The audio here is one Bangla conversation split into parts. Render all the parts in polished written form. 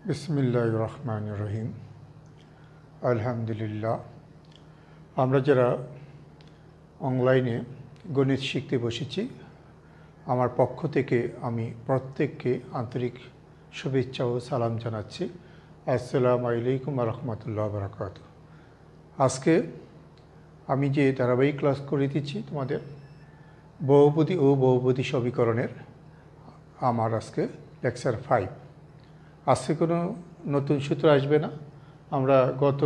বিসমিল্লাহির রহমানির রহিম। আলহামদুলিল্লাহ। আমরা যারা অনলাইনে গণিত শিখতে বসেছি, আমার পক্ষ থেকে আমি প্রত্যেককে আন্তরিক শুভেচ্ছা ও সালাম জানাচ্ছি। আসসালামু আলাইকুম ওয়া রাহমাতুল্লাহি ওয়া বারাকাতুহু। আজকে আমি যে ধারাবাহিক ক্লাস করে দিচ্ছি তোমাদের বহুপদী ও বহুপদী সমীকরণের, আমার আজকে লেকচার 5। আজকে কোনো নতুন সূত্র আসবে না। আমরা গত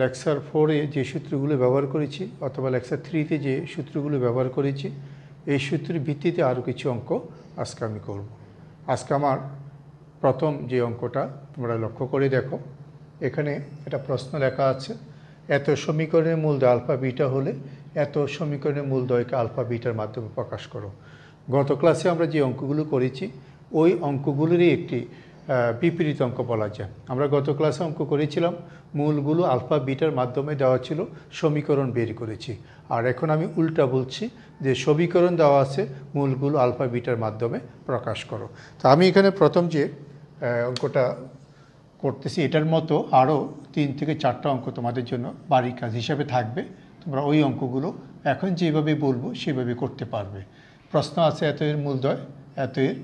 লেকচার 4-এ যে সূত্রগুলো ব্যবহার করেছি অথবা লেকচার 3-তে যে সূত্রগুলো ব্যবহার করেছি, এই সূত্রের ভিত্তিতে আরও কিছু অঙ্ক আজকে আমি করব। আজকে আমার প্রথম যে অঙ্কটা তোমরা লক্ষ্য করে দেখো, এখানে একটা প্রশ্ন লেখা আছে, এত সমীকরণের মূলদ্বয় আলফা বিটা হলে এত সমীকরণের মূলদ্বয়কে আলফা বিটার মাধ্যমে প্রকাশ করো। গত ক্লাসে আমরা যে অঙ্কগুলো করেছি ওই অঙ্কগুলোরই একটি বিপরীত অঙ্ক বলা যায়। আমরা গত ক্লাসে অঙ্ক করেছিলাম, মূলগুলো আলফা বিটার মাধ্যমে দেওয়া ছিল, সমীকরণ বের করেছি। আর এখন আমি উল্টা বলছি যে সমীকরণ দেওয়া আছে, মূলগুলো আলফা বিটার মাধ্যমে প্রকাশ করো। তো আমি এখানে প্রথম যে অঙ্কটা করতেছি, এটার মতো আরও 3 থেকে 4টা অঙ্ক তোমাদের জন্য বাড়ির কাজ হিসাবে থাকবে। তোমরা ওই অঙ্কগুলো এখন যেভাবে বলবো সেভাবে করতে পারবে। প্রশ্ন আছে, এত এর মূলদ্বয়, এত এর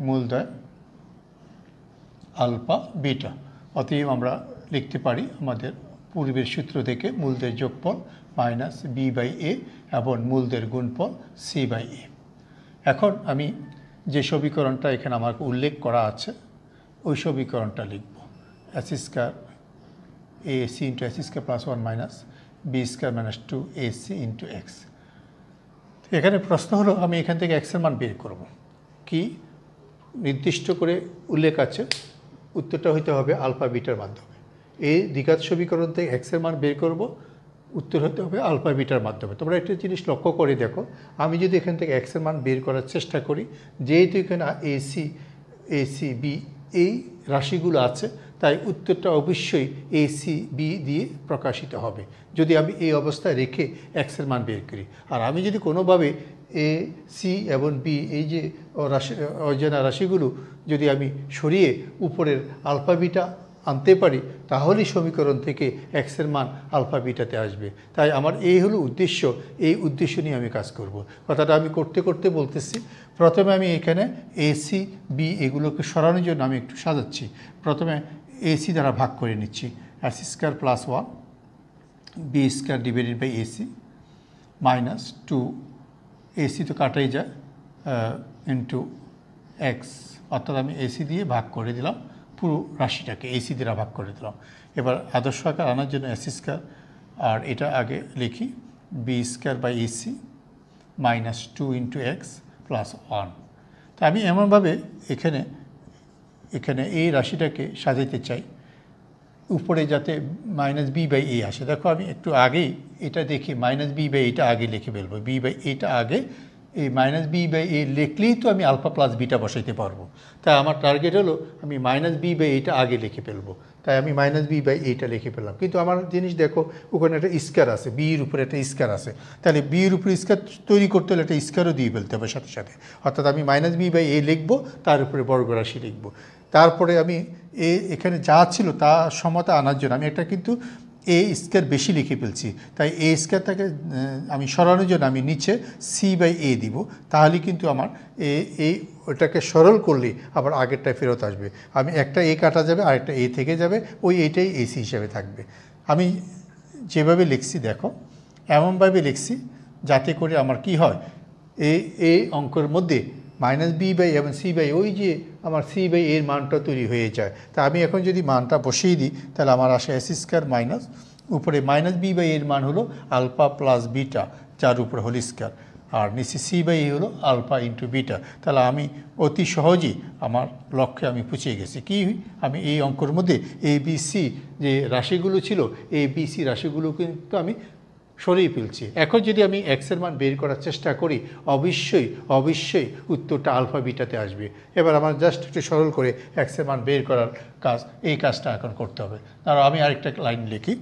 মূলদ্বয় আলফা বিটা। অতএব আমরা লিখতে পারি আমাদের পূর্বের সূত্র থেকে মূলদের যোগফল মাইনাস b/a এবং মূলদের গুণফল c/a। এখন আমি যে সমীকরণটা এখানে আমার উল্লেখ করা আছে ওই সমীকরণটা লিখব, s² ac into s² plus 1 minus b² minus 2ac into x. এখানে প্রশ্ন হলো, আমি এখান থেকে এক্সের মান বের করব। কি নির্দিষ্ট করে উল্লেখ আছে, উত্তরটা হইতে হবে আলফা বিটার মাধ্যমে। এই দ্বিঘাত সমীকরণ থেকে এক্সের মান বের করব, উত্তর হতে হবে আলফা বিটার মাধ্যমে। তোমরা একটা জিনিস লক্ষ্য করে দেখো, আমি যদি এখান থেকে এক্সের মান বের করার চেষ্টা করি, যেহেতু এখানে এসি বি এই রাশিগুলো আছে, তাই উত্তরটা অবশ্যই এসি বি দিয়ে প্রকাশিত হবে যদি আমি এই অবস্থায় রেখে এক্সের মান বের করি। আর আমি যদি কোনোভাবে এ সি এবং বি এই যে অজানা রাশিগুলো যদি আমি সরিয়ে উপরের আলফা বিটা আনতে পারি, তাহলেই সমীকরণ থেকে এক্সের মান আলফা বিটাতে আসবে। তাই আমার এই হলো উদ্দেশ্য, এই উদ্দেশ্য নিয়ে আমি কাজ করব। কথাটা আমি করতে করতে বলতেছি। প্রথমে আমি এখানে এসি বি এগুলোকে সরানোর জন্য আমি একটু সাজাচ্ছি। প্রথমে এসি দ্বারা ভাগ করে নিচ্ছি, s² plus 1 b² divided by a c minus 2 a c তো কাটাই যায় ইন্টু এক্স, অর্থাৎ আমি এসি দিয়ে ভাগ করে দিলাম পুরো রাশিটাকে, এসি দ্বারা ভাগ করে দিলাম। এবার আদর্শ আকার আনার জন্য s², আর এটা আগে লিখি b² by a c minus 2 into x plus 1। তা আমি এমনভাবে এখানে এই রাশিটাকে সাজাতে চাই উপরে যাতে মাইনাস b/a আসে। দেখো আমি একটু আগেই এটা দেখি মাইনাস b/a আগে লিখে ফেলবো, b/a আগে, এই মাইনাস b/a লিখলেই তো আমি আলফা প্লাস বিটা বসাইতে পারবো। তাই আমার টার্গেট হলো আমি মাইনাস b/a আগে লিখে ফেলবো। তাই আমি মাইনাস b/a লিখে ফেললাম। কিন্তু আমার জিনিস দেখো, ওখানে একটা স্কয়ার আছে, বির উপরে একটা স্কয়ার আছে, তাহলে বির উপরে স্কয়ার তৈরি করতে হলে একটা স্কয়ারও দিয়ে ফেলতে হবে সাথে সাথে। অর্থাৎ আমি মাইনাস b/a লিখবো, তার উপরে বর্গ রাশি লিখবো। তারপরে আমি এখানে যা ছিল তা সমতা আনার জন্য আমি একটা কিন্তু a² বেশি লিখে ফেলছি, তাই a²টাকে আমি সরানোর জন্য আমি নিচে c/a দিব। তাহলে কিন্তু আমার ওটাকে সরল করলে আবার আগেরটায় ফেরত আসবে। আমি একটা a কাটা যাবে আর একটা a থেকে যাবে, ওই এটাই এসি হিসাবে থাকবে। আমি যেভাবে লিখছি দেখো, এমনভাবে লিখছি যাতে করে আমার কি হয়, এই অঙ্কের মধ্যে মাইনাস b/a এবং c/a, ওই যে আমার c/a এর মানটা তৈরি হয়ে যায়। তা আমি এখন যদি মানটা বসিয়ে দিই, তাহলে আমার আসে s² মাইনাস উপরে মাইনাস b/a এর মান হলো আলফা প্লাস বিটা, যার উপরে হোল স্কয়ার, আর নিচে c/a হলো আলফা ইন্টু বিটা। তাহলে আমি অতি সহজেই আমার লক্ষ্যে আমি পৌঁছে গেছি। কি আমি এই অঙ্কের মধ্যে এ বি সি যে রাশিগুলো ছিল, এ বি সি রাশিগুলো কিন্তু আমি সরিয়ে ফেলছি। এখন যদি আমি এক্সের মান বের করার চেষ্টা করি, অবশ্যই উত্তরটা আলফা বিটাতে আসবে। এবার আমার জাস্ট একটু সরল করে এক্সের মান বের করার কাজ, এই কাজটা এখন করতে হবে। আর আমি আরেকটা লাইন লিখি,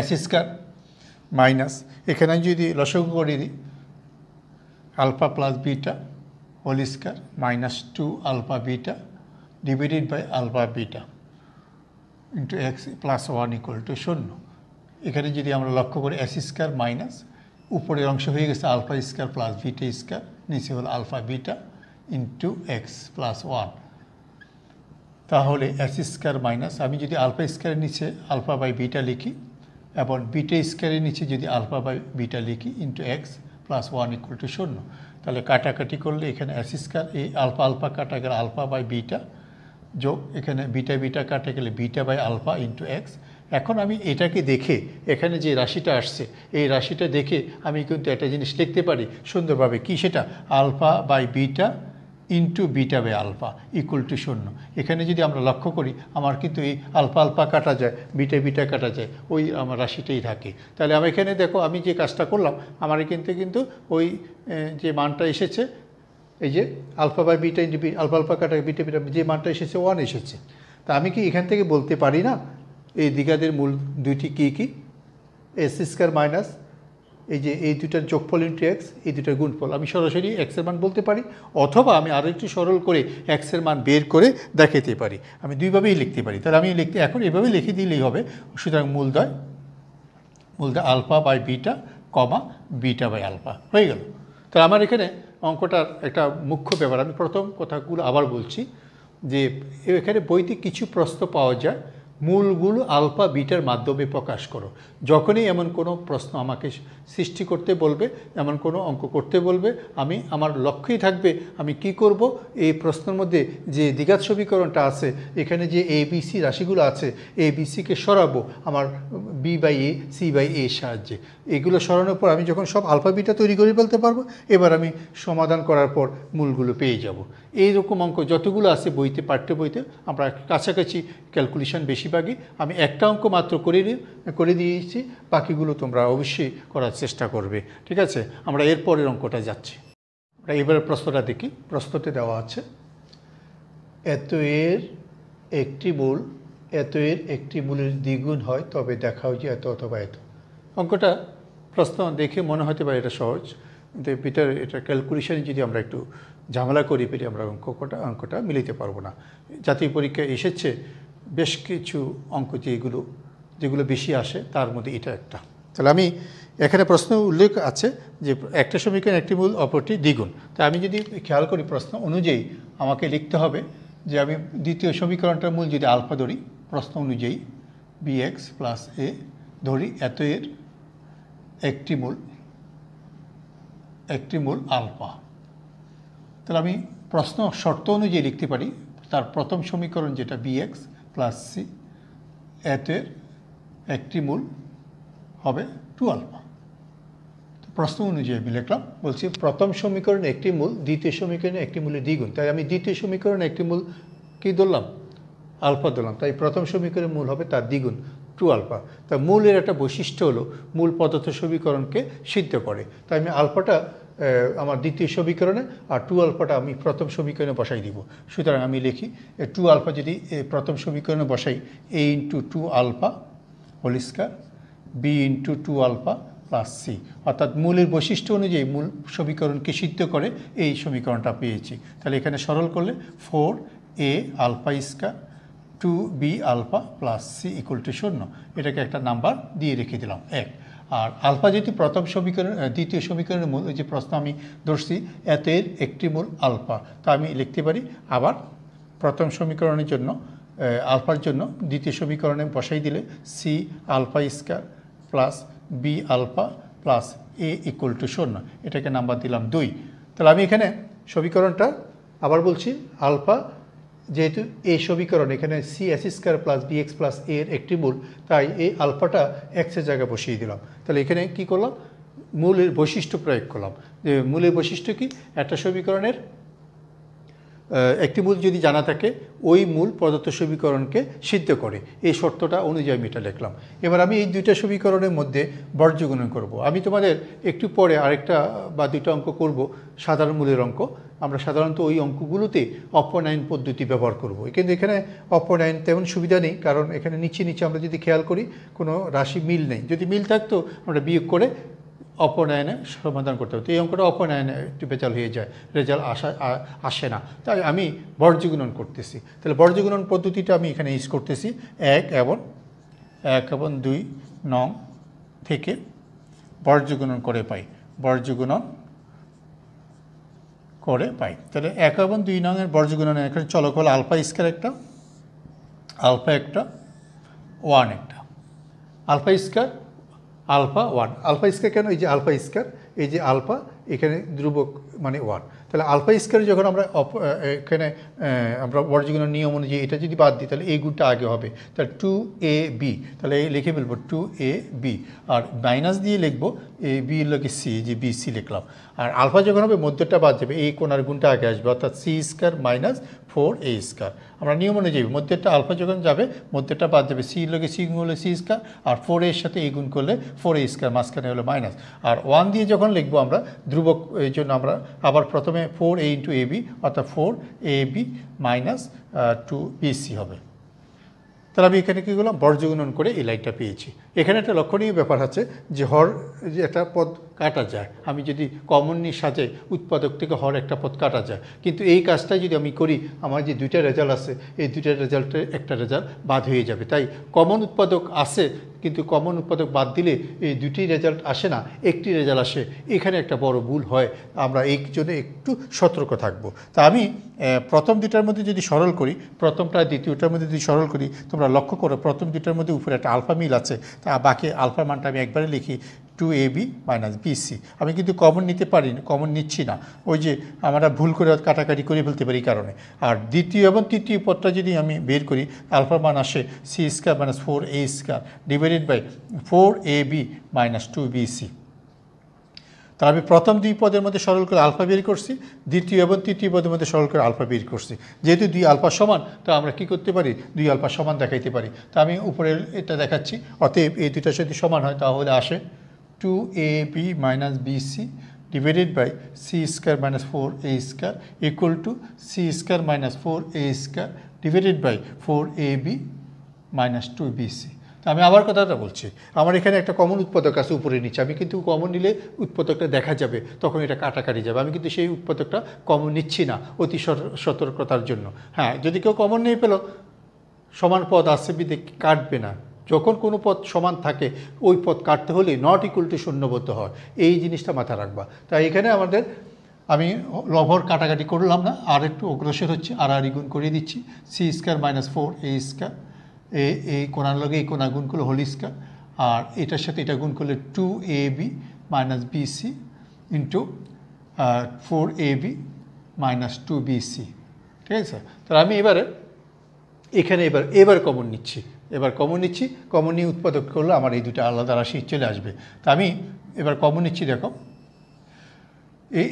s² মাইনাস, এখানে যদি লসাগু করে দিই alpha plus beta whole square minus 2 alpha beta divided by alpha beta into x plus 1 equal to 0। এখানে যদি আমরা লক্ষ্য করি এস স্কোয়ার মাইনাস উপরের অংশ হয়ে গেছে alpha square plus beta square, নিচে হল alpha beta into x plus 1। তাহলে এস স্কোয়ার মাইনাস আমি যদি আলফা স্কোয়ারের নিচে আলফা বাই বিটা লিখি এবং বিটা স্কোয়ারের নিচে যদি আলফা বাই বিটা লিখি into x plus 1 equal to 0। তাহলে কাটাকাটি করলে এখানে এস স্কোয়ার এই আলফা আলফা কাটা গেলে আলফা বাই বিটা যোগ এখানে বিটা বিটা কাটা গেলে beta by alpha into x. এখন আমি এটাকে দেখে এখানে যে রাশিটা আসছে এই রাশিটা দেখে আমি কিন্তু একটা জিনিস লিখতে পারি সুন্দরভাবে, কি সেটা? Alpha by beta into beta by alpha equal to 0। এখানে যদি আমরা লক্ষ্য করি আমার কিন্তু এই আলফা আলফা কাটা যায়, বিটা বিটা কাটা যায়, ওই আমার রাশিটাই থাকে। তাহলে আমি এখানে দেখো আমি যে কাজটা করলাম আমার কিন্তু ওই যে মানটা এসেছে এই যে alpha by beta into alpha alpha কাটা বিটা বিটা যে মানটা এসেছে 1 এসেছে। তা আমি কি এখান থেকে বলতে পারি না এই দ্বিঘাতের মূল দুইটি কী কী? এস স্কোয়ার মাইনাস এই যে এই দুটার যোগফল ইন্টু এক্স, এই দুটার গুণফল। আমি সরাসরি এক্সের মান বলতে পারি, অথবা আমি আরও একটু সরল করে এক্সের মান বের করে দেখাতে পারি। আমি দুইভাবেই লিখতে পারি। তাহলে আমি এখন এভাবেই লিখে দিলেই হবে। সুতরাং মূলদয় alpha by beta comma beta by alpha হয়ে গেল। তো আমার এখানে অঙ্কটার একটা মুখ্য ব্যাপার, আমি প্রথম কথাগুলো আবার বলছি যে এখানে বইতে কিছু প্রশ্ন পাওয়া যায়, মূলগুলো আলফা বিটার মাধ্যমে প্রকাশ করো। যখনই এমন কোনো প্রশ্ন আমাকে সৃষ্টি করতে বলবে, এমন কোনো অঙ্ক করতে বলবে, আমার লক্ষ্যই থাকবে আমি কি করব, এই প্রশ্নের মধ্যে যে দ্বিঘাত সমীকরণটা আছে এখানে যে এ বি সি রাশিগুলো আছে এ বি সিকে সরাবো আমার B by A C by A সাহায্যে। এগুলো সরানোর পর আমি যখন সব আলফা বিটা তৈরি করে ফেলতে পারবো, এবার আমি সমাধান করার পর মূলগুলো পেয়ে যাব। এইরকম অঙ্ক যতগুলো আছে বইতে, পাঠ্য বইতে আমরা কাছাকাছি ক্যালকুলেশন বেশিরভাগই আমি একটা অঙ্ক মাত্র করে দিয়েছি, বাকিগুলো তোমরা অবশ্যই করার চেষ্টা করবে। ঠিক আছে, আমরা এরপরের অঙ্কটা যাচ্ছি। আমরা এবারে প্রশ্নটা দেখি। প্রশ্নতে দেওয়া আছে এত এর একটি মূলের দ্বিগুণ হয় তবে দেখাও যে এত অথবা এত। অঙ্কটা প্রশ্ন দেখে মনে হতে পারে এটা সহজ, কিন্তু ভিতরে এটা ক্যালকুলেশনে যদি আমরা একটু ঝামেলা করি পেরে আমরা অঙ্কটা মিলাতে পারবো না। জাতীয় পরীক্ষায় এসেছে বেশ কিছু অঙ্ক যেগুলো বেশি আসে, তার মধ্যে এটা একটা। তাহলে আমি এখানে প্রশ্ন উল্লেখ আছে যে একটা সমীকরণ একটি মূল অপরটি দ্বিগুণ। তাই আমি যদি খেয়াল করি প্রশ্ন অনুযায়ী আমাকে লিখতে হবে যে আমি দ্বিতীয় সমীকরণটার মূল যদি আলফা ধরি, প্রশ্ন অনুযায়ী বি এক্স প্লাস এ ধরি, এত এর একটি মূল আলফা। তাহলে আমি প্রশ্ন শর্ত অনুযায়ী লিখতে পারি তার প্রথম সমীকরণ যেটা বি এক্স প্লাস সি, এতের একটি মূল হবে 2 আলফা। তো প্রশ্ন অনুযায়ী আমি লিখলাম, বলছি প্রথম সমীকরণে একটি মূল, দ্বিতীয় সমীকরণে একটি মূলের দ্বিগুণ। তাই আমি দ্বিতীয় সমীকরণে একটি মূল কী ধরলাম? আলফা ধরলাম। তাই প্রথম সমীকরণের মূল হবে তার দ্বিগুণ 2 আলফা। তাই মূলের একটা বৈশিষ্ট্য হলো মূল পদার্থ সমীকরণকে সিদ্ধ করে। তাই আমি আলফাটা আমার দ্বিতীয় সমীকরণে আর 2 আলফাটা আমি প্রথম সমীকরণে বসাই দিব। সুতরাং আমি লিখি 2 আলফা যদি প্রথম সমীকরণে বসাই, A into 2 alpha whole square B into 2 alpha plus C, অর্থাৎ মূলের বৈশিষ্ট্য অনুযায়ী মূল সমীকরণকে সিদ্ধ করে এই সমীকরণটা পেয়েছি। তাহলে এখানে সরল করলে 4a alpha square 2b alpha plus C equal to 0। এটাকে একটা নাম্বার দিয়ে রেখে দিলাম 1। আর আলফা যেহেতু প্রথম সমীকরণ, দ্বিতীয় সমীকরণের মূল, যে প্রশ্ন আমি ধরছি এতের একটি মূল আলফা, তা আমি লিখতে পারি আবার প্রথম সমীকরণের জন্য আলফার জন্য দ্বিতীয় সমীকরণে বসাই দিলে c alpha square plus B alpha plus A equal to 0। এটাকে নাম্বার দিলাম 2। তাহলে আমি এখানে সমীকরণটা আবার বলছি, আলফা যেহেতু এই সমীকরণ এখানে c s square plus b x plus এর একটি মূল, তাই এই আলফাটা এক্সের জায়গায় বসিয়ে দিলাম। তাহলে এখানে কি করলাম? মূলের বৈশিষ্ট্য প্রয়োগ করলাম। যে মূলের বৈশিষ্ট্য কি? একটা সমীকরণের একটি মূল যদি জানা থাকে ওই মূল প্রদত্ত সমীকরণকে সিদ্ধ করে, এই শর্তটা অনুযায়ী আমি এটা লিখলাম। এবার আমি এই দুইটা সমীকরণের মধ্যে বর্জ্যগুণন করব। আমি তোমাদের একটু পরে আরেকটা বা দুইটা অঙ্ক করব সাধারণ মূলের অঙ্ক। আমরা সাধারণত ওই অঙ্কগুলোতে অপনয়ন পদ্ধতি ব্যবহার করব, কিন্তু এখানে অপনয়ন তেমন সুবিধা নেই, কারণ এখানে নিচে আমরা যদি খেয়াল করি কোনো রাশি মিল নেই। যদি মিল থাকতো আমরা বিয়োগ করে অপনয়নে সমাধান করতে হবে। তো এই অঙ্কটা অপনয়নে একটু বেচাল হয়ে যায়, রেজাল্ট আসে না, তাই আমি বর্জ্যগুণন করতেছি। তাহলে বর্জ্যগুণন পদ্ধতিটা আমি এখানে ইউজ করতেছি। 1 এবং 2 নং থেকে বর্জ্যগুণন করে পাই, বর্জ্যগুণন করে পাই। তাহলে 1 এবং 2 নংয়ের বর্জ্যগুণনের এখানে চলক হলো আলফা স্কয়ার একটা, আলফা একটা, 1 একটা, alpha square, alpha 1। Alpha square কেন? এই যে আলফা স্কয়ার, এই যে আলফা, এখানে ধ্রুবক মানে 1। তাহলে আলফা স্কয়ার যখন আমরা এখানে আমরা বর্জ্যগুণন নিয়ম অনুযায়ী এটা যদি বাদ দিই তাহলে এই গুণটা আগে হবে। তাহলে 2ab, তাহলে এই লিখে ফেলবো 2ab, আর মাইনাস দিয়ে লিখবো এ বি লোকে সি, যে বি সি লিখলাম। আর আলফা যখন হবে মধ্যটা বাদ যাবে, এই কোণার গুণটা আগে আসবে, অর্থাৎ C square minus 4a square. আমরা নিয়ম অনুযায়ী মধ্যেরটা আলফা যখন যাবে মধ্যেরটা বাদ যাবে, সি লোকে সি গুণ হলে সি স্কয়ার, আর 4a এর সাথে এই গুণ করলে 4a স্কয়ার, মাঝখানে হলো মাইনাস। আর 1 দিয়ে যখন লিখবো আমরা ধ্রুবক, এই জন্য আমরা আবার প্রথমে 4a ইন্টু ab, অর্থাৎ 4ab মাইনাস 2bc হবে। তাহলে আমি এখানে কী করলাম? বর্জ্যগুণন করে এই লাইনটা পেয়েছি। এখানে একটা লক্ষণীয় ব্যাপার আছে যে হর যে একটা পদ কাটা যায়, আমি যদি কমন নিয়ে সাজে উৎপাদক থেকে হর একটা পদ কাটা যায়, কিন্তু এই কাজটাই যদি আমি করি আমার যে দুইটা রেজাল্ট আছে এই দুইটা রেজাল্টের একটা রেজাল্ট বাদ হয়ে যাবে। তাই কমন উৎপাদক আসে, কিন্তু কমন উৎপাদক বাদ দিলে এই দুটি রেজাল্ট আসে না, একটি রেজাল্ট আসে। এখানে একটা বড় ভুল হয়, আমরা এই জন্য একটু সতর্ক থাকব। তা আমি প্রথম দুটার মধ্যে যদি সরল করি, প্রথমটা দ্বিতীয়টার মধ্যে যদি সরল করি, তোমরা লক্ষ্য করো প্রথম দুটার মধ্যে উপরে একটা আলফা মিল আছে, তা বাকি আলফার মানটা আমি একবারে লিখি 2ab মাইনাস বিসি। আমি কিন্তু কমন নিতে পারি না, কমন নিচ্ছি না, ওই যে আমরা ভুল করে কাটাকাটি করে ফেলতে পারি এই কারণে। আর দ্বিতীয় এবং তৃতীয় পদটা যদি আমি বের করি, আলফার মান আসে c square minus 4a square divided by 4ab minus 2bc। তাহলে আমি প্রথম দুই পদের মধ্যে সরল করে আলফা বের করছি, দ্বিতীয় এবং তৃতীয় পদের মধ্যে সরল করে আলফা বের করছি। যেহেতু 2 আলফা সমান, তা আমরা কি করতে পারি? 2 আলফা সমান দেখাইতে পারি। তা আমি উপরে এটা দেখাচ্ছি, অতএব এই দুইটার সাথে সমান হয়, তাহলে আসে 2ab minus b c divided by c square minus 4a square equal to c square minus 4a square divided by 4ab minus 2bc। তো আমি আবার কথাটা বলছি, আমার এখানে একটা কমন উৎপাদক আছে উপরে নিচে, আমি কিন্তু কমন নিলে উৎপাদকটা দেখা যাবে, তখন এটা কাটাকাটি যাবে। আমি কিন্তু সেই উৎপাদকটা কমন নিচ্ছি না অতি সতর্কতার জন্য। হ্যাঁ, যদি কেউ কমন নিয়ে পেল, সমান পদ আছে বিধে কাটবে না। যখন কোনো পদ সমান থাকে ওই পদ কাটতে হলে নট ইকুয়াল টু শূন্যবদ্ধ হয়, এই জিনিসটা মাথায় রাখবা। তাই এখানে আমাদের আমি লভর কাটাকাটি করলাম না, আর একটু অগ্রসর হচ্ছে, আর গুণ করিয়ে দিচ্ছি C square minus 4a square, এই কোণার লগে এই কোণা গুণ করলে হোল স্কয়ার, আর এটার সাথে এটা গুণ করলে 2ab minus BC into 4ab minus 2bc। ঠিক আছে? তাহলে আমি এখানে এবার কমন নিচ্ছি, কমন নিয়ে উৎপাদক করলে আমার এই দুটো আলাদা রাশি চলে আসবে। তা আমি এবার কমন নিচ্ছি, দেখো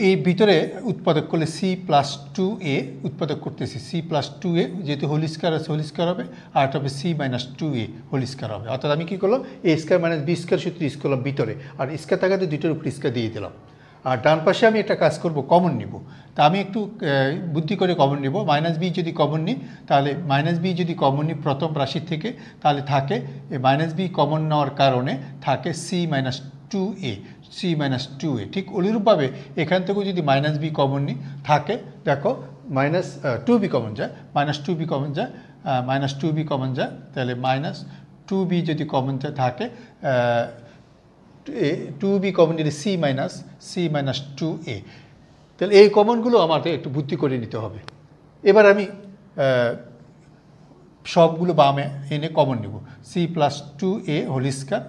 এই ভিতরে উৎপাদক করলে সি প্লাস 2a উৎপাদক করতেছি, সি প্লাস 2a, যেহেতু হোল স্কয়ার আছে হোল স্কয়ার হবে, আর একটা হবে C minus 2a whole square হবে। অর্থাৎ আমি কী করলাম? এ স্কয়ার মাইনাস বি স্কয়ার সূত্র ইউজ করলাম ভিতরে, আর স্কয়ার থাকাতে দুইটার উপর স্কয়ার দিয়ে দিলাম। আর ডান পাশে আমি একটা কাজ করব, কমন নিব। তা আমি একটু বুদ্ধি করে কমন নিব। মাইনাস বি যদি কমন নিই, তাহলে মাইনাস বি যদি কমন নিই প্রথম রাশির থেকে, তাহলে থাকে এই মাইনাস বি কমন নেওয়ার কারণে থাকে C minus 2a, C minus 2a। ঠিক অনুরূপভাবে এখান থেকেও যদি মাইনাস বি কমন নিই থাকে, দেখো মাইনাস 2b কমন যায়, মাইনাস 2b কমন যায়, মাইনাস 2b কমন যায়, তাহলে মাইনাস 2b যদি কমন যায় থাকে 2b কমন নিলে সি মাইনাস 2a। তাহলে এই কমনগুলো আমাদের একটু বুদ্ধি করে নিতে হবে। এবার আমি সবগুলো বামে এনে কমন নেব, C plus 2a whole square,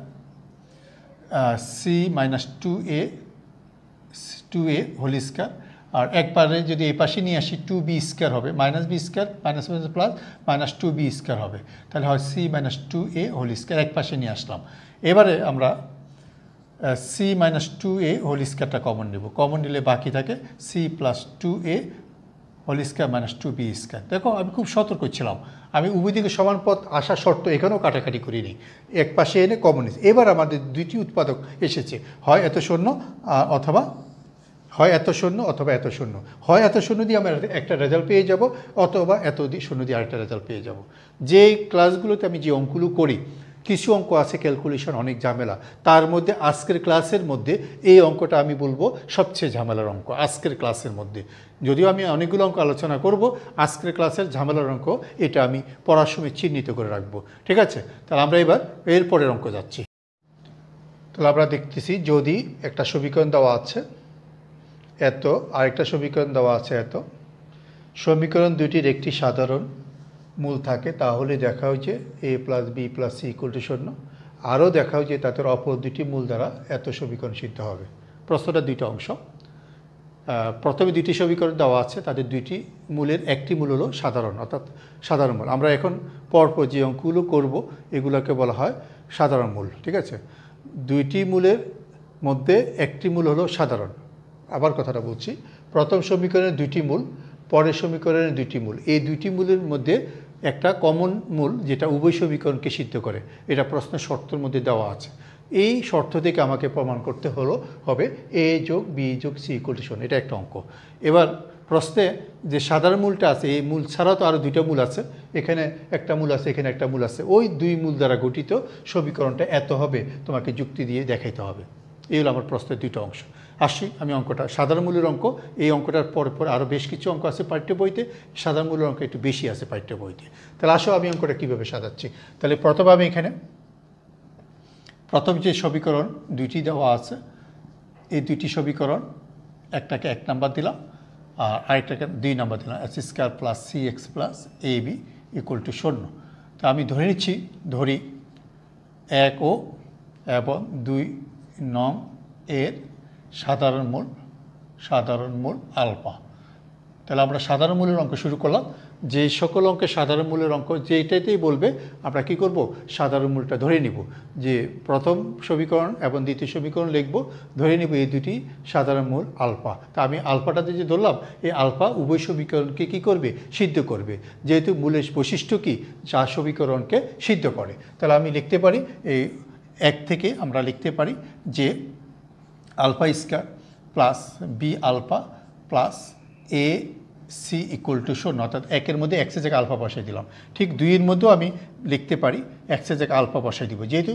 C minus 2a whole square, আর একবারে যদি এই পাশে নিয়ে আসি 2b স্কয়ার হবে, minus B square minus minus plus minus 2b square হবে, তাহলে হয় C minus 2a whole square, এক পাশে নিয়ে আসলাম। এবারে আমরা সি মাইনাস 2a হোল স্কয়ারটা কমন নেব, কমন নিলে বাকি থাকে C plus 2a whole square minus 2b square. দেখো আমি খুব সতর্ক ছিলাম, আমি উভয় দিকে সমান পথ আসা শর্ত এখানেও কাটাকাটি করিনি, এক পাশে এনে কমন নিয়েছি। এবার আমাদের দুইটি উৎপাদক এসেছে, হয় এত শূন্য অথবা এত শূন্য দিয়ে আমরা একটা রেজাল্ট পেয়ে যাব, অথবা এত শূন্য দিয়ে আরেকটা রেজাল্ট পেয়ে যাব। যে ক্লাসগুলোতে আমি যে অঙ্কগুলো করি কিছু অঙ্ক আছে ক্যালকুলেশন অনেক ঝামেলা, তার মধ্যে আজকের ক্লাসের মধ্যে এই অঙ্কটা আমি বলবো সবচেয়ে ঝামেলার অঙ্ক আজকের ক্লাসের মধ্যে। যদিও আমি অনেকগুলো অঙ্ক আলোচনা করব, আজকের ক্লাসের ঝামেলার অঙ্ক এটা আমি পড়ার সময় চিহ্নিত করে রাখবো। ঠিক আছে, তাহলে আমরা এবার এরপরের অঙ্ক যাচ্ছি। তাহলে আমরা দেখতেছি যদি একটা সমীকরণ দেওয়া আছে এত, আরেকটা সমীকরণ দেওয়া আছে এত, সমীকরণ দুটির একটি সাধারণ মূল থাকে, তাহলে দেখা হয়েছে a plus b plus C equal to 0। আরও দেখা হয়েছে তাদের অপর দুটি মূল দ্বারা এত সমীকরণ সিদ্ধ হবে। প্রশ্নটা দুইটা অংশ। প্রথমে দুইটি সমীকরণ দেওয়া আছে, তাদের দুইটি মূলের একটি মূল হলো সাধারণ, অর্থাৎ সাধারণ মূল। আমরা এখন পরপর যে অঙ্কগুলো করব এগুলোকে বলা হয় সাধারণ মূল। ঠিক আছে, দুইটি মূলের মধ্যে একটি মূল হলো সাধারণ। আবার কথাটা বলছি, প্রথম সমীকরণের দুইটি মূল, পরের সমীকরণের দুইটি মূল, এই দুইটি মূলের মধ্যে একটা কমন মূল যেটা উভয় সমীকরণকে সিদ্ধ করে, এটা প্রশ্নের শর্তের মধ্যে দেওয়া আছে। এই শর্ত থেকে আমাকে প্রমাণ করতে হবে a যোগ b যোগ c ইকুয়াল টু 0। এটা একটা অঙ্ক। এবার প্রশ্নে যে সাধারণ মূলটা আছে, এই মূল ছাড়াও তো আরও দুইটা মূল আছে, এখানে একটা মূল আছে, এখানে একটা মূল আছে, ওই দুই মূল দ্বারা গঠিত সমীকরণটা এত হবে, তোমাকে যুক্তি দিয়ে দেখাইতে হবে। এই হলো আমার প্রশ্নের দুইটা অংশ। আসি আমি অঙ্কটা, সাধারণ মূলের অঙ্ক। এই অঙ্কটার পর আরও বেশ কিছু অঙ্ক আছে পাঠ্য বইতে, সাধারণ মূলের অঙ্ক একটু বেশি আছে পাঠ্য বইতে। তাহলে আসো আমি অঙ্কটা কীভাবে সাজাচ্ছি। তাহলে প্রথমে আমি এখানে প্রথম যে সমীকরণ দুইটি দেওয়া আছে, এই দুইটি সমীকরণ একটাকে 1 নাম্বার দিলাম আর আরেকটাকে 2 নাম্বার দিলাম, x² plus cx plus ab equal to 0। তো আমি ধরে নিচ্ছি, ধরি 1 ও এবং 2 নং এর সাধারণ মূল আলফা। তাহলে আমরা সাধারণ মূলের অঙ্ক শুরু করলাম। যে সকল অঙ্কের সাধারণ মূলের অঙ্ক যেটাতেই বলবে আমরা কি করব, সাধারণ মূলটা ধরে নিব। যে প্রথম সমীকরণ এবং দ্বিতীয় সমীকরণ লিখব, ধরে নিব এই দুটি সাধারণ মূল আলফা। তা আমি আলফাটাতে যে ধরলাম, এই আলফা উভয় সমীকরণকে কি করবে, সিদ্ধ করবে। যেহেতু মূলের বৈশিষ্ট্য কি, যা সমীকরণকে সিদ্ধ করে। তাহলে আমি লিখতে পারি এই 1 থেকে আমরা লিখতে পারি যে alpha square plus B alpha plus A C equal to 0, অর্থাৎ 1-এর মধ্যে এক্সের জায়গায় আলফা বসাই দিলাম। ঠিক 2-এর মধ্যেও আমি লিখতে পারি এক্সের জায়গায় আলফা বসাই দিব, যেহেতু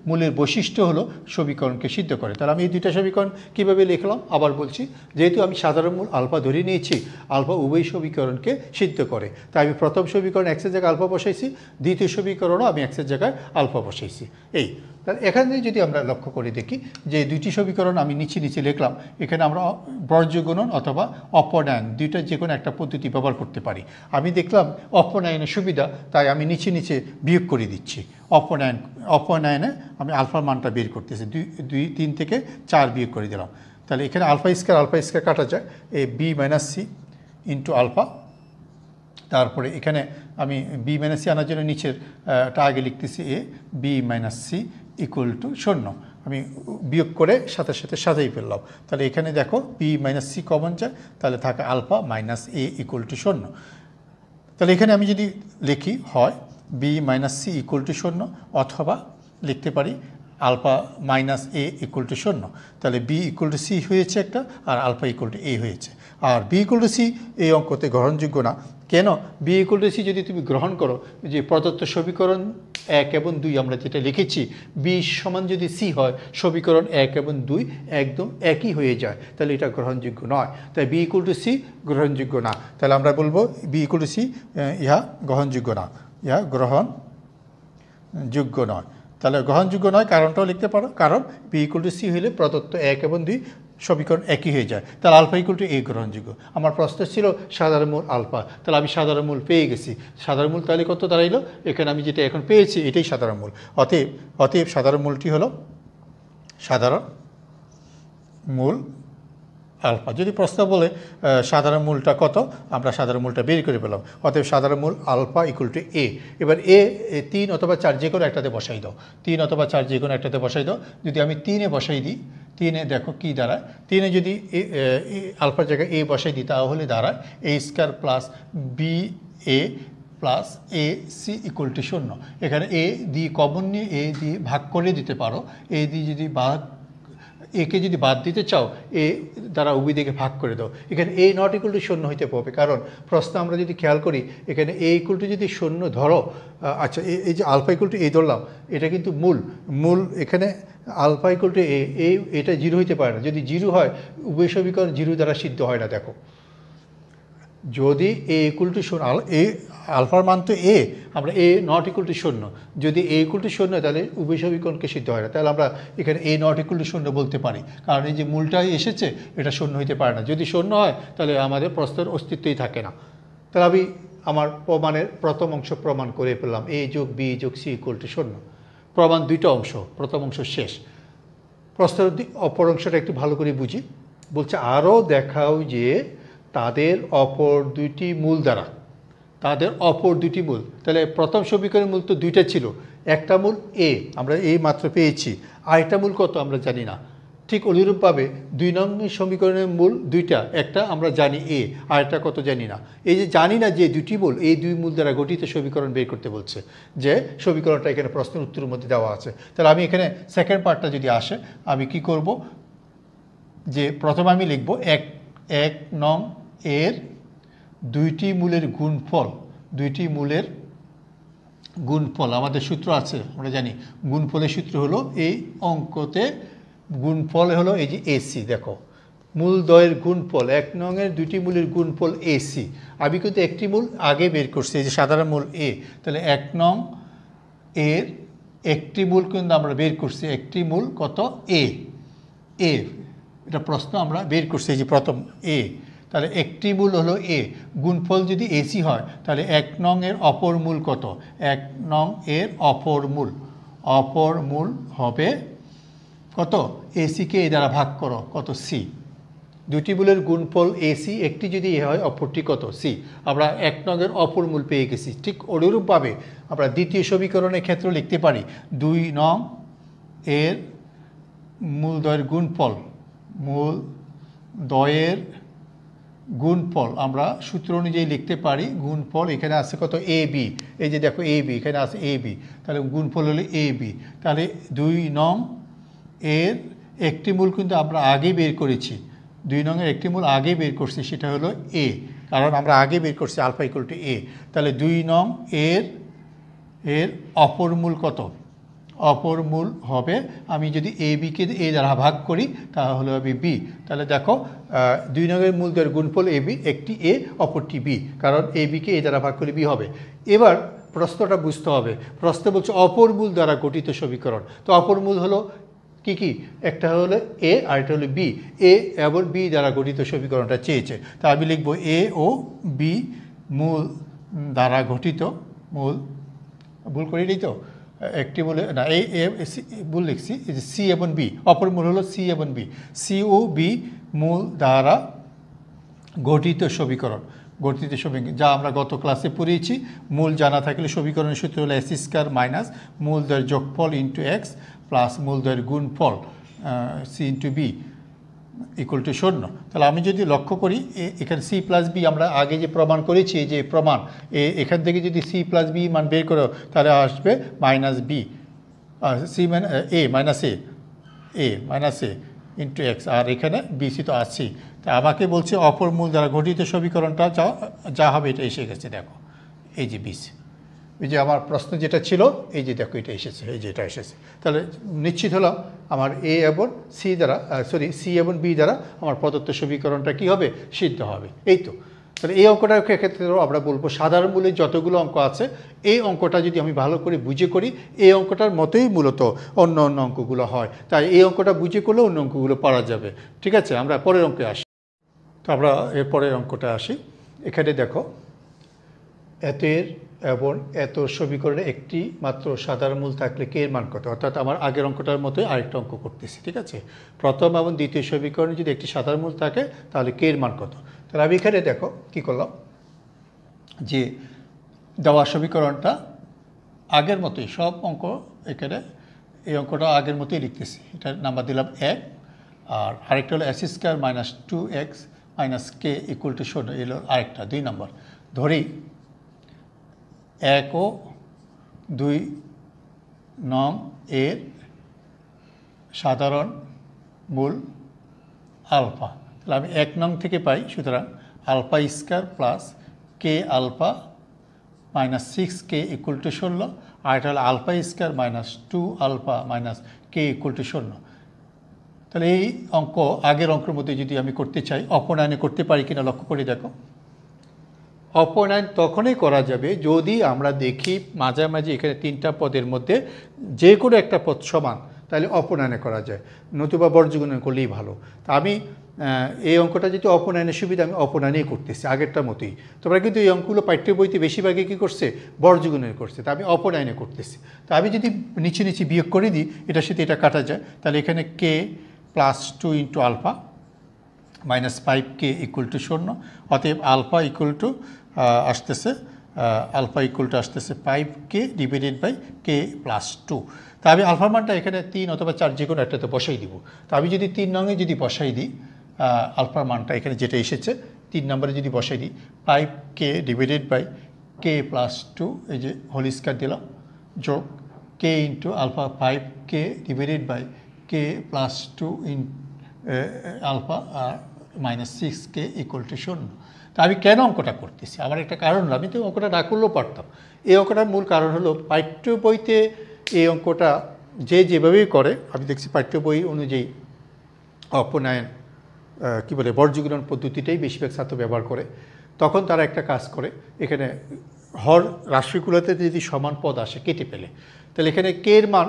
মূলের বৈশিষ্ট্য হলো সমীকরণকে সিদ্ধ করে। তাহলে আমি এই দুইটা সমীকরণ কীভাবে লিখলাম আবার বলছি, যেহেতু আমি সাধারণ মূল আলফা ধরে নিয়েছি, আলফা উভয় সমীকরণকে সিদ্ধ করে, তাই আমি প্রথম সমীকরণ এক্সের জায়গায় আলফা বসাইছি, দ্বিতীয় সমীকরণও আমি এক্সের জায়গায় আলফা বসাইছি। এই তাহলে এখানে যদি আমরা লক্ষ্য করে দেখি যে দুইটি সমীকরণ আমি নিচে লিখলাম, এখানে আমরা বর্জ্য গুণন অথবা অপনয়ন দুইটা যে কোনো একটা পদ্ধতি ব্যবহার করতে পারি। আমি দেখলাম অপনয়নের সুবিধা, তাই আমি নিচে বিয়োগ করে দিচ্ছি। অপনয়নে আমি আলফার মানটা বের করতেছি, 3 থেকে 4 বিয়োগ করে দিলাম। তাহলে এখানে আলফা স্কয়ার কাটা যায়, এই b minus c into alpha. তারপরে এখানে আমি বি মাইনাস সি আনার জন্য নিচেরটা আগে লিখতেছি A B minus C equal to 0। আমি বিয়োগ করে সাথে সাজাই ফেললাম। তাহলে এখানে দেখো বি মাইনাস সি কমন যায়, তাহলে থাকে alpha minus a equal to 0। তাহলে এখানে আমি যদি লিখি হয় b minus C equal to 0, অথবা লিখতে পারি alpha minus a equal to 0। তাহলে বি ইকুয়াল টু সি হয়েছে একটা, আর আলফা ইকুয়াল টু এ হয়েছে। আর বি ইকুয়াল টু সি এই অঙ্কতে গ্রহণযোগ্য না। কেন? বি ইকুয়াল টু সি যদি তুমি গ্রহণ করো, যে প্রদত্ত সমীকরণ 1 এবং 2 আমরা যেটা লিখেছি, বি সমান যদি সি হয়, সমীকরণ 1 এবং 2 একদম একই হয়ে যায়, তাহলে এটা গ্রহণযোগ্য নয়। তাই বি ইকুয়াল টু সি গ্রহণযোগ্য না। তাহলে আমরা বলবো বি ইকুয়াল টু সি ইহা গ্রহণযোগ্য না, ইহা গ্রহণযোগ্য নয়। তাহলে গ্রহণযোগ্য নয় কারণটাও লিখতে পারো, কারণ বি ইকুয়াল টু সি হলে প্রদত্ত 1 এবং 2 সমীকরণ একই হয়ে যায়, তাহলে আলফা ইকুয়াল টু এ গ্রহণযোগ্য। আমার প্রশ্ন ছিল সাধারণ মূল আলফা, তাহলে আমি সাধারণ মূল পেয়ে গেছি। সাধারণ মূল তাহলে কত দাঁড়াইলো, এখানে আমি যেটা এখন পেয়েছি এটাই সাধারণ মূল। অতএব সাধারণ মূলটি হলো সাধারণ মূল আলফা। যদি প্রশ্ন বলে সাধারণ মূলটা কত, আমরা সাধারণ মূলটা বের করে পেলাম। অতএব সাধারণ মূল আলফা ইকুয়াল টু এ। এবার এ 3 অথবা 4 যে কোনো একটাতে বসাই দাও, 3 অথবা 4 যে কোনো একটাতে বসাই দাও। যদি আমি 3-এ বসাই দিই, 3-এ দেখো কি দাঁড়ায়, 3-এ যদি আলফার জায়গায় এ বসাই দিই, তাহলে দাঁড়ায় A square plus B A plus A C equal to 0। এখানে এ দিয়ে কমন নিয়ে এ দিয়ে ভাগ করে দিতে পারো, এ দিয়ে যদি একে যদি বাদ দিতে চাও এ দ্বারা উভয় দিকে ভাগ করে দাও। এখানে এ নট ইকুয়াল টু শূন্য হইতে হবে, কারণ প্রশ্ন আমরা যদি খেয়াল করি এখানে এ ইকুয়াল টু যদি শূন্য ধরো, আচ্ছা এই যে আলফা ইকুয়াল টু এ ধরলাম, এটা কিন্তু মূল এখানে আলফা ইকুয়াল টু এ, এটা জিরো হইতে পারে না। যদি জিরো হয় উভয় সমীকরণ জিরো দ্বারা সিদ্ধ হয় না। দেখো যদি এ ইকুয়াল টু শূন্য, এ আলফার মান তো এ, আমরা এ নট ইকুয়াল টু শূন্য, যদি এ ইকুয়াল টু শূন্য তাহলে উভয় সমীকরণকে সিদ্ধ হয় না। তাহলে আমরা এখানে এ নট ইকুয়াল টু শূন্য বলতে পারি, কারণ এই যে মূলটা এসেছে এটা শূন্য হইতে পারে না। যদি শূন্য হয় তাহলে আমাদের প্রশ্নের অস্তিত্বই থাকে না। তাহলে আমি আমার প্রমাণের প্রথম অংশ প্রমাণ করে পেলাম, এ যোগ বি যোগ সি ইকুয়াল টু শূন্য। প্রমাণ দুইটা অংশ, প্রথম অংশ শেষ। প্রশ্নের অপর অংশটা একটু ভালো করে বুঝি। বলছে আরও দেখাও যে তাদের অপর দুইটি মূল দ্বারা, তাদের অপর দুটি মূল, তাহলে প্রথম সমীকরণের মূল তো দুইটা ছিল, একটা মূল এ, আমরা এই মাত্র পেয়েছি, আরেকটা মূল কত আমরা জানি না। ঠিক অনুরূপভাবে 2 নং সমীকরণের মূল দুইটা, একটা আমরা জানি এ, আরেকটা কত জানি না। এই যে জানি না যে দুটি মূল, এই দুই মূল দ্বারা গঠিত সমীকরণ বের করতে বলছে, যে সমীকরণটা এখানে প্রশ্নের উত্তরের মধ্যে দেওয়া আছে। তাহলে আমি এখানে সেকেন্ড পার্টটা যদি আসে, আমি কি করব, যে প্রথমে আমি লিখব এক নং এর দুইটি মূলের গুণফল, দুইটি মূলের গুণফল, আমাদের সূত্র আছে আমরা জানি, গুণফলের সূত্র হলো এই অঙ্কতে গুণফল হলো এই যে এসি। দেখো মূল দ্বয়ের গুণফল, 1 নং এর দুইটি মূলের গুণফল এসি। আমি কিন্তু একটি মূল আগে বের করছি, এই যে সাধারণ মূল এ, তাহলে 1 নং এর একটি মূল কিন্তু আমরা বের করছি, একটি মূল কত এ, এটা প্রশ্ন আমরা বের করছি, এই যে প্রথম এ, তাহলে একটি মূল হলো এ, গুণফল যদি এসি হয় তাহলে 1 নং এর অপর মূল কত, 1 নং এর অপর মূল হবে কত, এসিকে এ দ্বারা ভাগ করো, কত সি। দুটি মূলের গুণফল এসি, একটি যদি এ হয় অপরটি কত সি। আমরা 1 নং এর অপর মূল পেয়ে গেছি। ঠিক অনুরূপভাবে আমরা দ্বিতীয় সমীকরণের ক্ষেত্রে লিখতে পারি 2 নং এর মূল দ্বয়ের গুণফল আমরা সূত্র অনুযায়ী লিখতে পারি। গুণফল এখানে আছে কত এ বি, এই যে দেখো এ বি, এখানে আছে এ বি, তাহলে গুণফল হলো এ বি। তাহলে 2 নং এর একটি মূল কিন্তু আমরা আগে বের করেছি, 2 নং এর একটি মূল আগে বের করছি, সেটা হলো এ, কারণ আমরা আগে বের করছি আলফা ইকুয়াল টু এ। তাহলে 2 নং এর অপর মূল কত, অপর মূল হবে, আমি যদি এ বিকে এ দ্বারা ভাগ করি তাহলে হবে বি। তাহলে দেখো 2 নংয়ের মূল দ্বয়ের গুণফল এ বি, একটি এ অপরটি বি, কারণ এ বিকে এ দ্বারা ভাগ করে বি হবে। এবার প্রশ্নটা বুঝতে হবে, প্রশ্ন বলছে অপর মূল দ্বারা গঠিত সমীকরণ। তো অপর মূল হলো কি, একটা হলো এ আর একটা হলো বি, এ এবং বি দ্বারা গঠিত সমীকরণটা চেয়েছে। তা আমি লিখব এ ও বি মূল দ্বারা গঠিত, মূল ভুল করিনি তো, একটি বলে না, এই ভুল লিখছি, এই যে সি এবং বি, অপর মূল হলো সি এবং বি, সি ও বি মূল দ্বারা গঠিত সমীকরণ, যা আমরা গত ক্লাসে পড়িয়েছি। মূল জানা থাকলে সমীকরণের সূত্র হলো এস স্কয়ার মাইনাস মূল দ্বয়ের যোগফল ইন্টু এক্স প্লাস মূল দ্বয়ের গুণফল c into b equal to শূন্য। তাহলে আমি যদি লক্ষ্য করি এখানে সি প্লাস বি আমরা আগে যে প্রমাণ করেছি, যে প্রমাণ এখান থেকে যদি সি প্লাস বি মান বের করো তাহলে আসবে মাইনাস বি, সি মানে এ মাইনাস এ ইন্টু এক্স, আর এখানে বিসি তো আছেই। তা আমাকে বলছে অপর মূল দ্বারা গঠিত সমীকরণটা যা হবে এটা এসে গেছে। দেখো এই যে বিসি, এই যে আমার প্রশ্ন যেটা ছিল, এই যে দেখো এটা এসেছে, এই যে এটা এসেছে। তাহলে নিশ্চিত হলাম আমার এ এবং সি দ্বারা সি এবং বি দ্বারা আমার প্রদত্ত সমীকরণটা কি হবে, সিদ্ধ হবে। এই তো, তাহলে এই অঙ্কটার ক্ষেত্রেও আমরা বলবো সাধারণ মূলের যতগুলো অঙ্ক আছে, এই অঙ্কটা যদি আমি ভালো করে বুঝে করি, এই অঙ্কটার মতোই মূলত অন্য অঙ্কগুলো হয়। তাই এই অঙ্কটা বুঝে করলে অন্য অঙ্কগুলো পারা যাবে। ঠিক আছে, আমরা পরের অঙ্কে আসি। তো আমরা এর পরের অঙ্কটা আসি। এখানে দেখো এতের এবং এত সমীকরণে একটি মাত্র সাধারণ মূল থাকলে কে এর মান কত, অর্থাৎ আমার আগের অঙ্কটার মতোই আরেকটা অঙ্ক করতেছি। ঠিক আছে, প্রথম এবং দ্বিতীয় সমীকরণে যদি একটি সাধারণ মূল থাকে তাহলে কে এর মান কত। তাহলে আমি এখানে দেখো কি করলাম, যে দেওয়া সমীকরণটা আগের মতোই, সব অঙ্ক এখানে এই অঙ্কটা আগের মতোই লিখতেছি। এটার নাম্বার দিলাম 1, আর আরেকটা হলো S square minus 2x minus k equal to 0, এলো আরেকটা 2 নম্বর। ধরি 1 ও 2 নং এর সাধারণ মূল আলফা। তাহলে আমি 1 নং থেকে পাই, সুতরাং alpha square plus k alpha minus 6k equal to 16, আর এটা হলো alpha square minus 2 alpha minus k equal to 0। তাহলে এই অঙ্ক আগের অঙ্কের মধ্যে যদি আমি করতে চাই, অপনয়নে করতে পারি কিনা লক্ষ্য করে দেখো। অপনয়ন তখনই করা যাবে যদি আমরা দেখি মাঝামাঝি এখানে 3টা পদের মধ্যে যে কোনো একটা পদ সমান, তাহলে অপনয়নে করা যায়, নতুবা বর্গগুণন করলেই ভালো। তা আমি এই অঙ্কটা যেহেতু অপনয়নের সুবিধা, আমি অপনয়নেই করতেছি আগেরটার মতোই। তোমরা কিন্তু এই অঙ্কগুলো পাঠ্য বইতে বেশিরভাগই কী করছে, বর্গগুণন করছে, তা আমি অপনয়নে করতেছি। তা আমি যদি নিচে নিচে বিয়োগ করে দিই, এটার সাথে এটা কাটা যায়, তাহলে এখানে K plus 2 into alpha minus 5k equal to 0, অতএব আলফা ইকুয়াল টু আসতেছে 5k divided by K plus 2। তা আমি আলফার মানটা এখানে 3 অথবা 4 যে কোনো একটাতে বসাই দিব। তা আমি যদি 3 নঙে যদি বসাই দিই, আলফার মানটা এখানে যেটা এসেছে 3 নম্বরে যদি বসাই দিই, 5k divided by K plus 2, এই যে হোল স্কয়ার দিলাম, যোগ K into alpha 5k divided by K plus 2 in alpha minus 6k equal to 0। তা আমি কেন অঙ্কটা করতেছি, আমার একটা কারণ হলো, আমি তো অঙ্কটা না করলেও পারতাম। এই অঙ্কটার মূল কারণ হলো পাঠ্য বইতে এই অঙ্কটা যেভাবেই করে, আমি দেখছি পাঠ্য বই অনুযায়ী অপনয়ন কী বলে বর্গগুণন পদ্ধতিটাই বেশিরভাগ ছাত্র ব্যবহার করে। তখন তারা একটা কাজ করে, এখানে হর রাশিগুলোতে যদি সমান পদ আসে কেটে পেলে, তাহলে এখানে কে এর মান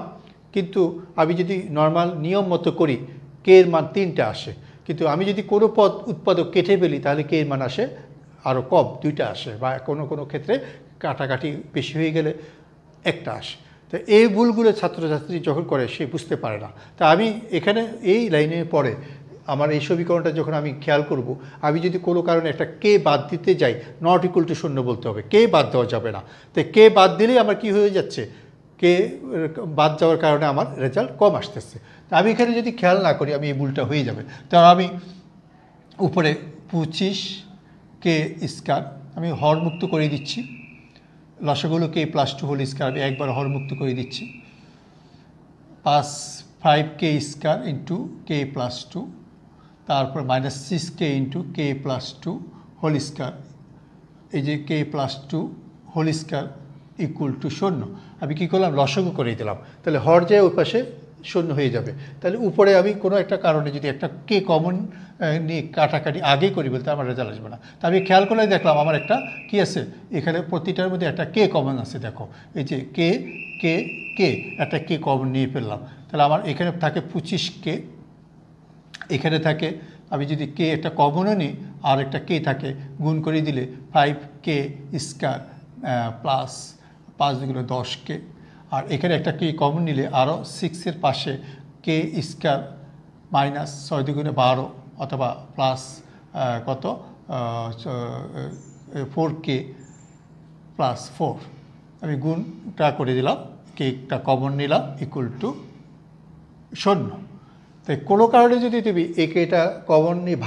কিন্তু আমি যদি নর্মাল নিয়ম মতো করি, কে এর মান 3টা আসে, কিন্তু আমি যদি কোনো পদ উৎপাদক কেটে ফেলি, তাহলে কে এর মান আসে আরও কম, 2টা আসে, বা কোনো কোনো ক্ষেত্রে কাটাকাটি বেশি হয়ে গেলে 1টা আসে। তো এই ভুলগুলো ছাত্রছাত্রী যখন করে সে বুঝতে পারে না। তা আমি এখানে এই লাইনে পরে আমার এই সমীকরণটা যখন আমি খেয়াল করব, আমি যদি কোনো কারণে একটা কে বাদ দিতে যাই, নট ইকুয়াল টু 0 বলতে হবে, কে বাদ দেওয়া যাবে না। তো কে বাদ দিলেই আমার কি হয়ে যাচ্ছে, কে বাদ যাওয়ার কারণে আমার রেজাল্ট কম আসতেছে। তা আমি এখানে যদি খেয়াল না করি, আমি এই ভুলটা হয়ে যাবে। তাহলে আমি উপরে 25k স্কয়ার আমি হরমুক্ত করে দিচ্ছি, লসাগুলো কে প্লাস 2 হোল স্কয়ার আমি একবার হরমুক্ত করে দিচ্ছি, 5k square into K plus 2, তারপর minus 6k into K plus 2 whole square, এই যে K plus 2 whole square equal to 0। আমি কী করলাম, লসাগু করে দিলাম, তাহলে হর যায় ওই পাশে 0 হয়ে যাবে। তাহলে উপরে আমি কোনো একটা কারণে যদি একটা কে কমন নিয়ে কাটাকাটি আগে করি বলতে আমার রেজাল্ট আসবে না। তা আমি খেয়াল করে দেখলাম আমার একটা কী আছে, এখানে প্রতিটার মধ্যে একটা কে কমন আছে, দেখো এই যে কে কে কে একটা কে কমন নিয়ে ফেললাম। তাহলে আমার এখানে থাকে 25k, এখানে থাকে, আমি যদি কে একটা কমনও নিই আর একটা কে থাকে, গুণ করে দিলে 5k স্কয়ার প্লাস 5 দুগুলো 10k, আর এখানে একটা কে কমন নিলে আরও 6-এর পাশে কে স্কয়ার মাইনাস 6 দুগুণে 12 অথবা প্লাস কত 4k প্লাস 4, আমি গুণটা করে দিলাম, কেকটা কমন নিলাম ইকুয়াল টু 0। তাই কোনো কারণে যদি তুমি এটা কমন নিয়ে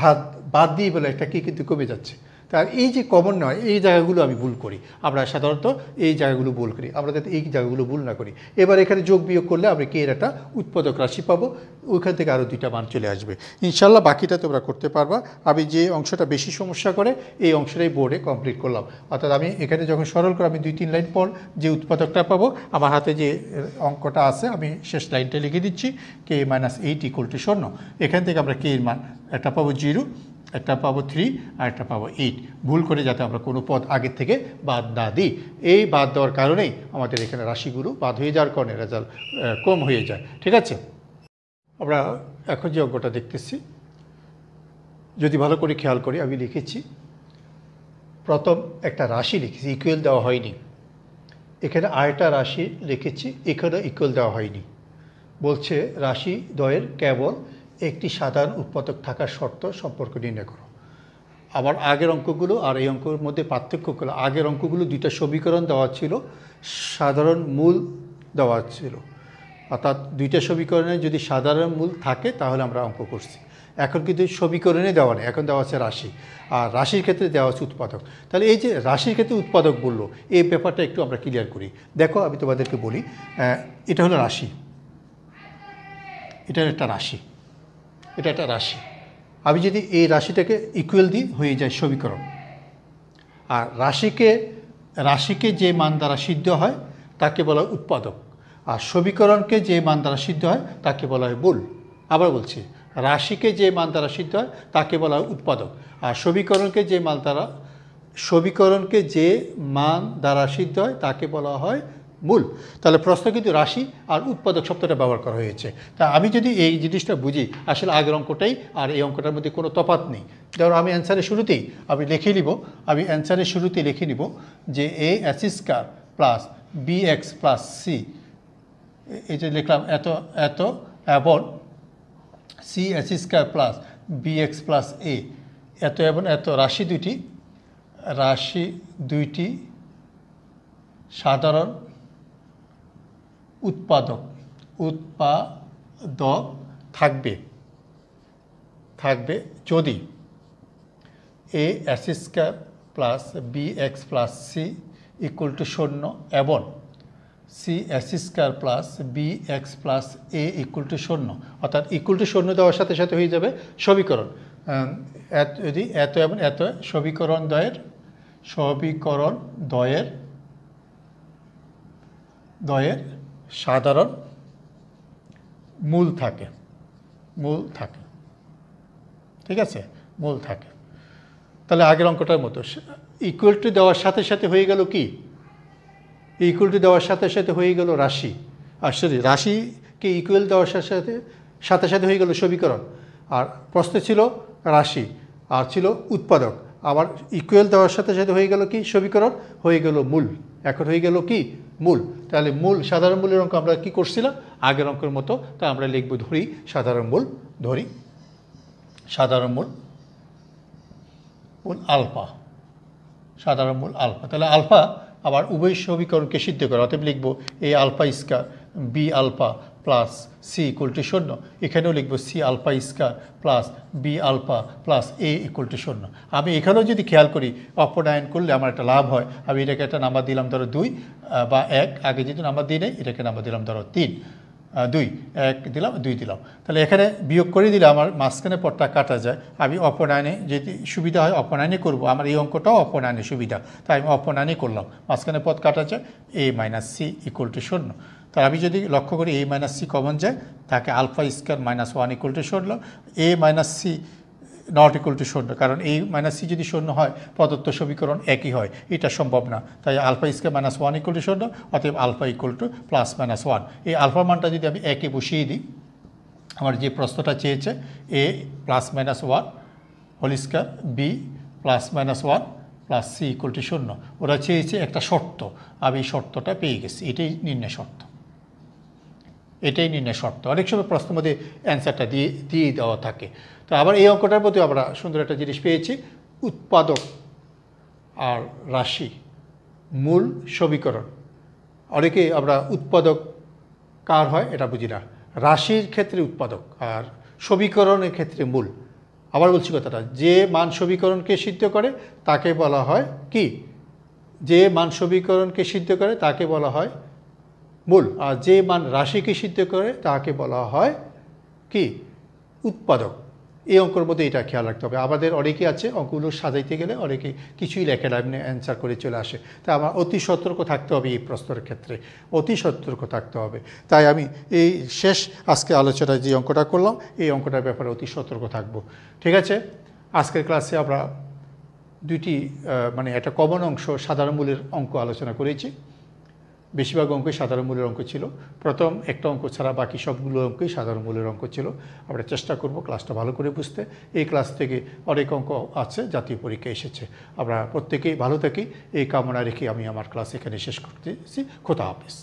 বাদ দিয়ে বলে একটা কি কিন্তু কমে যাচ্ছে। তার এই যে কমন নয়, এই জায়গাগুলো আমি ভুল করি, আমরা সাধারণত এই জায়গাগুলো ভুল করি, আমরা যাতে এই জায়গাগুলো ভুল না করি। এবার এখানে যোগ বিয়োগ করলে আমরা কে এর একটা উৎপাদক রাশি পাবো, ওইখান থেকে আরও 2টা মান চলে আসবে। ইনশাল্লাহ বাকিটা তোমরা করতে পারবা। আমি যে অংশটা বেশি সমস্যা করে এই অংশটাই বোর্ডে কমপ্লিট করলাম। অর্থাৎ আমি এখানে যখন সরল করে আমি 2-3 লাইন পর যে উৎপাদকটা পাবো, আমার হাতে যে অঙ্কটা আছে আমি শেষ লাইনটা লিখে দিচ্ছি, কে মাইনাস 8 ইকুয়াল টু 0। এখান থেকে আমরা কে এর মান একটা পাবো 0, একটা পাবো 3 আর একটা পাবো 8, ভুল করে যাতে আমরা কোনো পদ আগের থেকে বাদ না দিই। এই বাদ দেওয়ার কারণেই আমাদের এখানে রাশিগুলো বাদ হয়ে যাওয়ার কারণে রেজাল্ট কম হয়ে যায়। ঠিক আছে, আমরা এখন যে অঙ্কটা দেখতেছি যদি ভালো করে খেয়াল করি, আমি লিখেছি প্রথম একটা রাশি লিখেছি, ইকুয়াল দেওয়া হয়নি, এখানে আরেকটা রাশি লিখেছি, এখানে ইকুয়াল দেওয়া হয়নি। বলছে রাশি দ্বয়ের কেবল একটি সাধারণ উৎপাদক থাকার শর্ত সম্পর্ক নির্ণয় করো। আবার আগের অঙ্কগুলো আর এই অঙ্কের মধ্যে পার্থক্য হলো, আগের অঙ্কগুলো 2টা সমীকরণ দেওয়া ছিল, সাধারণ মূল দেওয়া ছিল, অর্থাৎ 2টা সমীকরণে যদি সাধারণ মূল থাকে তাহলে আমরা অঙ্ক করছি। এখন কিন্তু সমীকরণে দেওয়া নেই, এখন দেওয়া আছে রাশি, আর রাশির ক্ষেত্রে দেওয়া আছে উৎপাদক। তাহলে এই যে রাশির ক্ষেত্রে উৎপাদক বললো, এই ব্যাপারটা একটু আমরা ক্লিয়ার করি। দেখো আমি তোমাদেরকে বলি, এটা হলো রাশি, এটার একটা রাশি, এটা একটা রাশি। আমি যদি এই রাশিটাকে ইকুয়াল দিই হয়ে যায় সমীকরণ। আর রাশিকে যে মান দ্বারা সিদ্ধ হয় তাকে বলা হয় উৎপাদক, আর সমীকরণকে যে মান দ্বারা সিদ্ধ হয় তাকে বলা হয় মূল। আবার বলছি, রাশিকে যে মান দ্বারা সিদ্ধ হয় তাকে বলা হয় উৎপাদক, আর সমীকরণকে যে মান দ্বারা সিদ্ধ হয় তাকে বলা হয় মূল। তাহলে প্রশ্ন কিন্তু রাশি আর উৎপাদক শব্দটা ব্যবহার করা হয়েছে। তা আমি যদি এই জিনিসটা বুঝি, আসলে আগের অঙ্কটাই আর এই অঙ্কটার মধ্যে কোনো তফাৎ নেই। ধরো আমি অ্যান্সারের শুরুতেই লিখে নিব যে a s square plus b x plus c, এই যে লিখলাম এত এবং c s square plus b x plus এত এবং এত রাশি দুইটি সাধারণ উৎপাদক থাকবে যদি a s square plus b x plus C equal to 0 এবং c s square plus b x plus A equal to 0, অর্থাৎ ইকুয়াল টু 0 দেওয়ার সাথে সাথে হয়ে যাবে সমীকরণ। যদি এত এবং এত সমীকরণ দ্বয়ের সাধারণ মূল থাকে, ঠিক আছে, মূল থাকে। তাহলে আগের অঙ্কটার মতো ইকুয়াল টু দেওয়ার সাথে সাথে হয়ে গেল কি, রাশি। আর সরি, রাশিকে ইকুয়াল দেওয়ার সাথে সাথে হয়ে গেল সমীকরণ। আর প্রশ্ন ছিল রাশি আর ছিল উৎপাদক, আবার ইকুয়াল দেওয়ার সাথে সাথে হয়ে গেল কি, সমীকরণ, হয়ে গেল মূল। এখন হয়ে গেল কি, মূল। তাহলে সাধারণ মূলের অঙ্ক আমরা কি করছিলাম আগের অঙ্কের মতো, তা আমরা লিখব সাধারণ মূল আলফা, তাহলে আলফা আবার উভয় সমীকরণকে সিদ্ধ করে, অতএব লিখব A alpha square B alpha plus C equal to 0, এখানেও লিখব C alpha square plus B alpha plus A equal to 0। আমি এখানেও যদি খেয়াল করি অপনয়ন করলে আমার একটা লাভ হয়। আমি এটাকে একটা নাম্বার দিলাম ধরো 2 বা 1, আগে যদি নাম্বার দিই নেই এটাকে নাম্বার দিলাম ধরো 3, 2 1 দিলাম 2 দিলাম। তাহলে এখানে বিয়োগ করে দিলে আমার মাঝখানে পদটা কাটা যায়। আমি অপনয়নে যদি সুবিধা হয় অপনয়নে করব, আমার এই অঙ্কটাও অপনয়নে সুবিধা, তাই আমি অপনয়নে করলাম, মাঝখানে পদ কাটা যায় এ মাইনাস সি ইকুয়াল টু 0। তাহলে আমি যদি লক্ষ্য করি এ মাইনাস সি কমন যায়, তাকে alpha square minus 1 equal to 0, a minus c not equal to 0, কারণ এই মাইনাস সি যদি 0 হয় প্রদত্ত সমীকরণ একই হয়, এটা সম্ভব না। তাই alpha square minus 1 equal to 0, অতএব alpha equal to plus minus 1। এই আলফার মানটা যদি আমি একে বসিয়ে দিই, আমার যে প্রশ্নটা চেয়েছে A plus minus 1 whole square B plus minus 1 plus C equal to 0, ওরা চেয়েছে একটা শর্ত, আমি এই শর্তটা পেয়ে গেছি। এটাই নির্ণয় শর্ত। অনেক সময় প্রশ্নের মধ্যে অ্যান্সারটা দিয়ে দেওয়া থাকে। তো আবার এই অঙ্কটার মধ্যে আমরা সুন্দর একটা জিনিস পেয়েছি, উৎপাদক আর রাশি মূল সমীকরণ। অনেকে আমরা উৎপাদক কার হয় এটা বুঝি না, রাশির ক্ষেত্রে উৎপাদক আর সমীকরণের ক্ষেত্রে মূল। আবার বলছি কথাটা, যে মান সমীকরণকে সিদ্ধ করে তাকে বলা হয় কি, মূল, আর যে মান রাশিকে সিদ্ধ করে তাকে বলা হয় কি, উৎপাদক। এই অঙ্কের মধ্যে এটা খেয়াল রাখতে হবে। আমাদের অনেকেই আছে অঙ্কগুলো সাজাইতে গেলে অনেকে কিছুই লেখে না, এমনি অ্যান্সার করে চলে আসে। তাই আমার অতি সতর্ক থাকতে হবে, এই প্রশ্নের ক্ষেত্রে অতি সতর্ক থাকতে হবে। তাই আমি এই শেষ আজকে আলোচনায় যে অঙ্কটা করলাম এই অঙ্কটার ব্যাপারে অতি সতর্ক থাকব। ঠিক আছে, আজকের ক্লাসে আমরা দুইটি একটা কমন অংশ সাধারণ মূলের অঙ্ক আলোচনা করেছি। বেশিরভাগ অঙ্কই সাধারণ মূলের অঙ্ক ছিল, প্রথম একটা অঙ্ক ছাড়া বাকি সবগুলো অঙ্কই সাধারণ মূলের অঙ্ক ছিল। আমরা চেষ্টা করব ক্লাসটা ভালো করে বুঝতে। এই ক্লাস থেকে অনেক অঙ্ক আছে জাতীয় পরীক্ষা এসেছে। আমরা প্রত্যেকেই ভালো থাকি এই কামনা রেখে আমি আমার ক্লাস এখানে শেষ করতেছি। খোদা হাফেজ।